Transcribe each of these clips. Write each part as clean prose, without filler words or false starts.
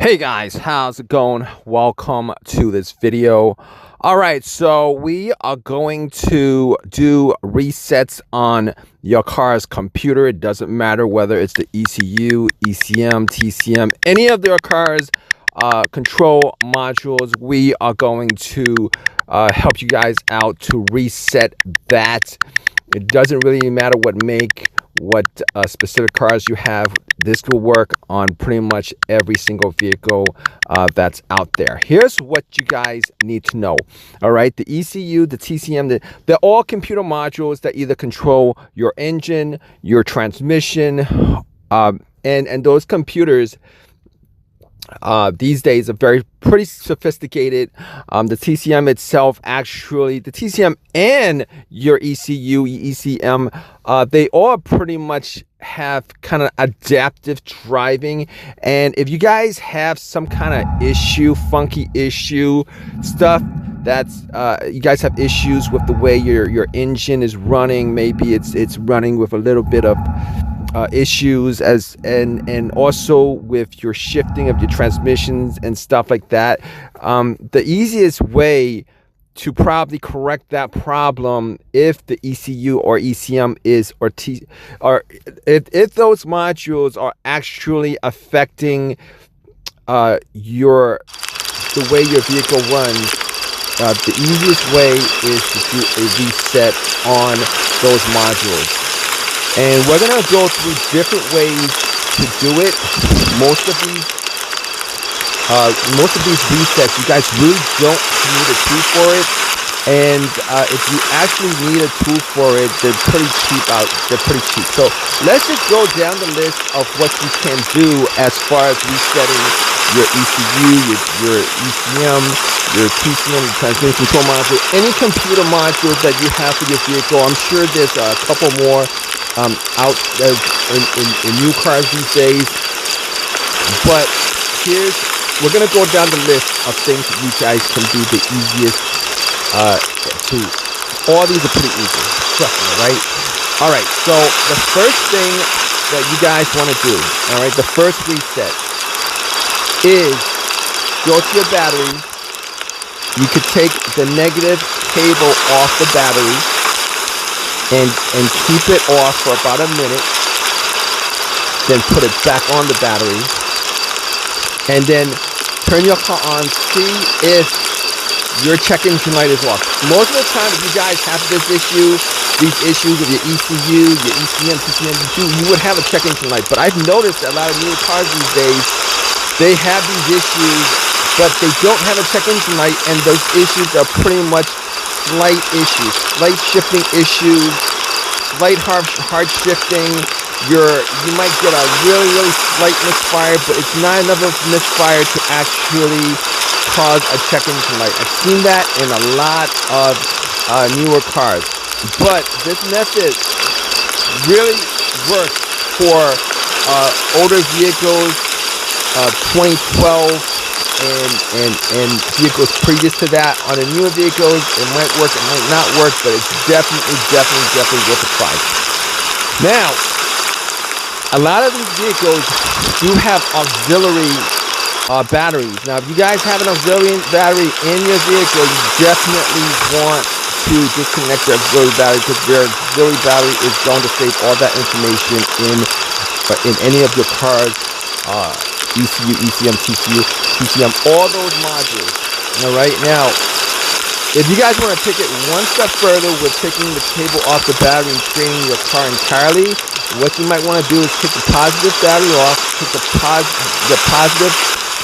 Hey guys, how's it going? Welcome to this video. All right, so we are going to do resets on your car's computer. It doesn't matter whether it's the ECU, ECM, TCM, any of their car's control modules. We are going to help you guys out to reset that. It doesn't really matter what make, what specific cars you have. This will work on pretty much every single vehicle that's out there. Here's what you guys need to know. All right, the ECU, the TCM, they're all computer modules that either control your engine, your transmission, and those computers these days are pretty sophisticated. The TCM itself, actually, the TCM and your ECU, ECM, they all pretty much have kind of adaptive driving. And if you guys have some kind of issue, funky issue stuff, that's you guys have issues with the way your engine is running, maybe it's running with a little bit of issues and also with your shifting of your transmissions and stuff like that. The easiest way to probably correct that problem, if the ECU or ECM is or if those modules are actually affecting the way your vehicle runs, the easiest way is to do a reset on those modules. And we're gonna go through different ways to do it. Most of these resets, you guys really don't need a tool for it. And if you actually need a tool for it, they're pretty cheap out. They're pretty cheap. So let's just go down the list of what you can do as far as resetting your ECU, your ECM, your TCM, your transmission control module, any computer modules that you have for your vehicle. I'm sure there's a couple more out in new cars these days, but we're gonna go down the list of things that you guys can do the easiest all these are pretty easy, trust me, right? All right, so the first thing that you guys want to do, all right, the first reset is go to your battery. You could take the negative cable off the battery and keep it off for about a minute, then put it back on the battery, and then turn your car on, see if your check engine light is off. Most of the time, if you guys have these issues with your ECU, your ECM, TCM, you would have a check engine light. But I've noticed a lot of newer cars these days, they have these issues, but they don't have a check engine light, and those issues are pretty much slight issues, slight shifting issues, slight hard shifting. You might get a really slight misfire, but it's not enough of a misfire to actually cause a check engine light. I've seen that in a lot of newer cars, but this method really works for older vehicles, 2012 and vehicles previous to that. On the newer vehicles, it might work, it might not work, but it's definitely worth a try. Now, a lot of these vehicles do have auxiliary batteries. Now, if you guys have an auxiliary battery in your vehicle, you definitely want to disconnect the auxiliary battery, because your auxiliary battery is going to save all that information in any of your cars. ECU, ECM, TCU, TCM, all those modules. All right, now, if you guys want to take it one step further with taking the cable off the battery and draining your car entirely, what you might want to do is take the positive battery off, take the positive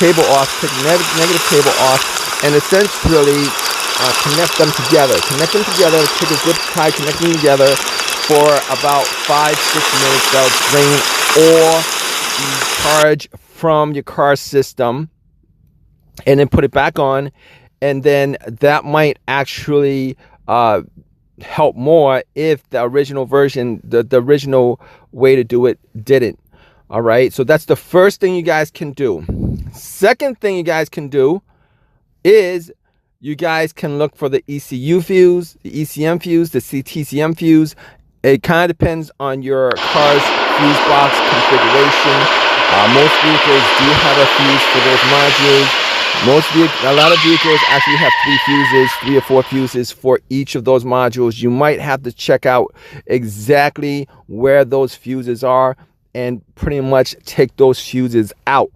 cable off, take the negative cable off, and essentially connect them together. Take a zip tie, connect them together for about 5-6 minutes. That'll drain all the charge from your car system, and then put it back on, and then that might actually help more if the original version, the original way to do it, didn't. All right, so that's the first thing you guys can do. Second thing you guys can do is you guys can look for the ECU fuse, the ECM fuse, the TCM fuse. It kind of depends on your car's fuse box configuration. Most vehicles do have a fuse for those modules. A lot of vehicles actually have 3 or 4 fuses for each of those modules. You might have to check out exactly where those fuses are and pretty much take those fuses out.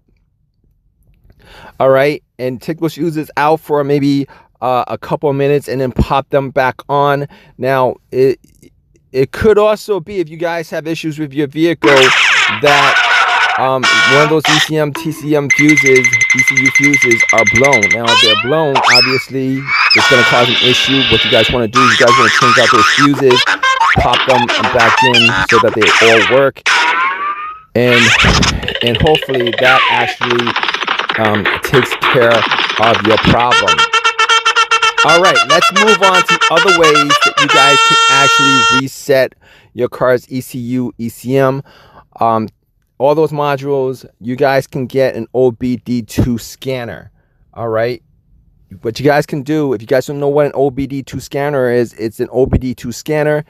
All right, and take those fuses out for maybe a couple of minutes and then pop them back on. Now, it could also be, if you guys have issues with your vehicle, that one of those ECM, TCM fuses, ECU fuses are blown. Now, if they're blown, obviously, it's going to cause an issue. What you guys want to do is you guys want to change out those fuses, pop them back in so that they all work, and hopefully that actually takes care of your problem. All right, let's move on to other ways that you guys can actually reset your car's ECU, ECM. All those modules, you guys can get an OBD2 scanner. All right, what you guys can do, if you guys don't know what an OBD2 scanner is, it's an OBD2 scanner.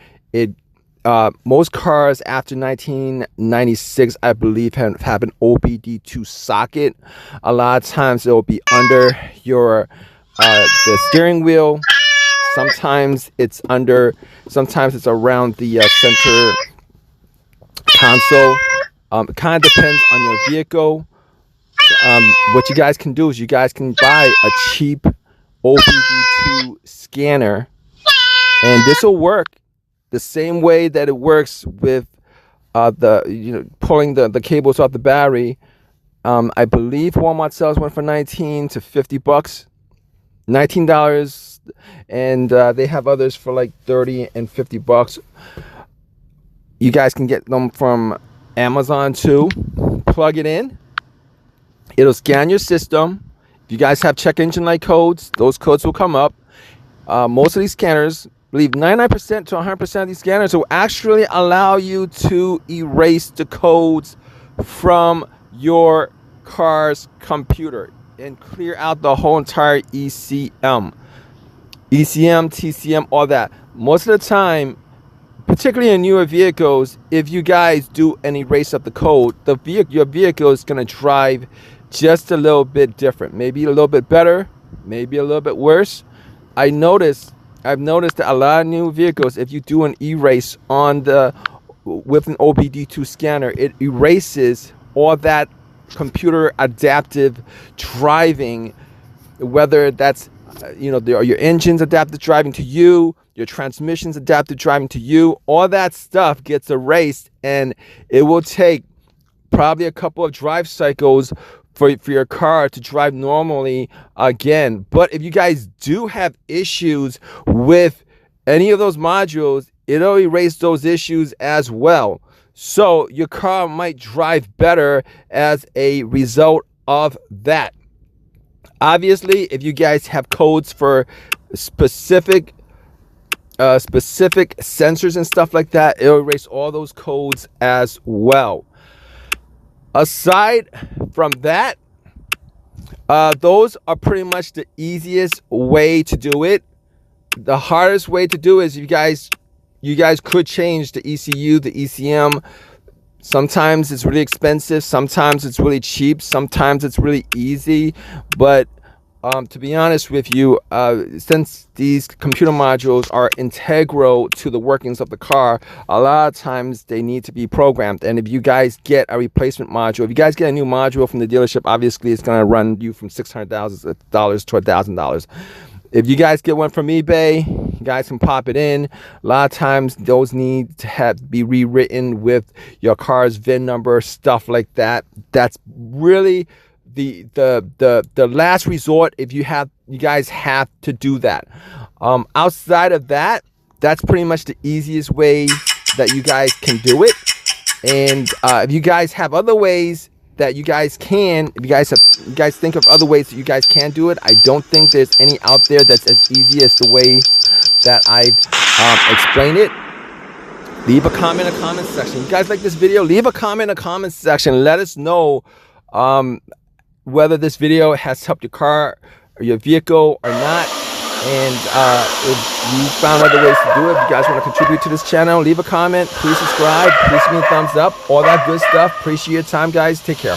Most cars after 1996, I believe, have an OBD2 socket. A lot of times it will be under your the steering wheel. Sometimes it's around the center console. It kind of depends on your vehicle. What you guys can do is you guys can buy a cheap OBD2 scanner, and this will work the same way that it works with pulling the cables off the battery. I believe Walmart sells one for $19 to $50, $19, and they have others for like $30 and $50. You guys can get them from Amazon too. Plug it in. It'll scan your system. If you guys have check engine light codes, those codes will come up. Most of these scanners, I believe 99% to 100% of these scanners will actually allow you to erase the codes from your car's computer and clear out the whole entire ECM, TCM, all that. Most of the time, particularly in newer vehicles, if you guys do an erase of the code, your vehicle is going to drive just a little bit different. Maybe a little bit better, maybe a little bit worse. I've noticed that a lot of new vehicles, if you do an erase with an OBD2 scanner, it erases all that computer adaptive driving, whether that's your engine's adaptive driving to you, your transmission's adaptive driving to you, all that stuff gets erased, and it will take probably a couple of drive cycles for your car to drive normally again. But if you guys do have issues with any of those modules, it'll erase those issues as well. So your car might drive better as a result of that. Obviously, if you guys have codes for specific sensors and stuff like that, it'll erase all those codes as well. Aside from that, those are pretty much the easiest way to do it. The hardest way to do is you guys could change the ECU, the ECM. Sometimes it's really expensive, sometimes it's really cheap, sometimes it's really easy. But to be honest with you, since these computer modules are integral to the workings of the car, a lot of times they need to be programmed. And if you guys get a replacement module, if you guys get a new module from the dealership, obviously it's going to run you from $600 to $1,000. If you guys get one from eBay, you guys can pop it in. A lot of times those need to be rewritten with your car's VIN number, stuff like that. That's really the last resort if you guys have to do that. Outside of that, that's pretty much the easiest way that you guys can do it. And if you guys have other ways that you guys can, if you guys think of other ways that you guys can do it, I don't think there's any out there that's as easy as the way that I've explained it. Leave a comment in the comment section. You guys like this video? Leave a comment in the comment section. Let us know whether this video has helped your car or your vehicle or not. And if you found other ways to do it, if you guys want to contribute to this channel, leave a comment. Please subscribe. Please give me a thumbs up. All that good stuff. Appreciate your time, guys. Take care.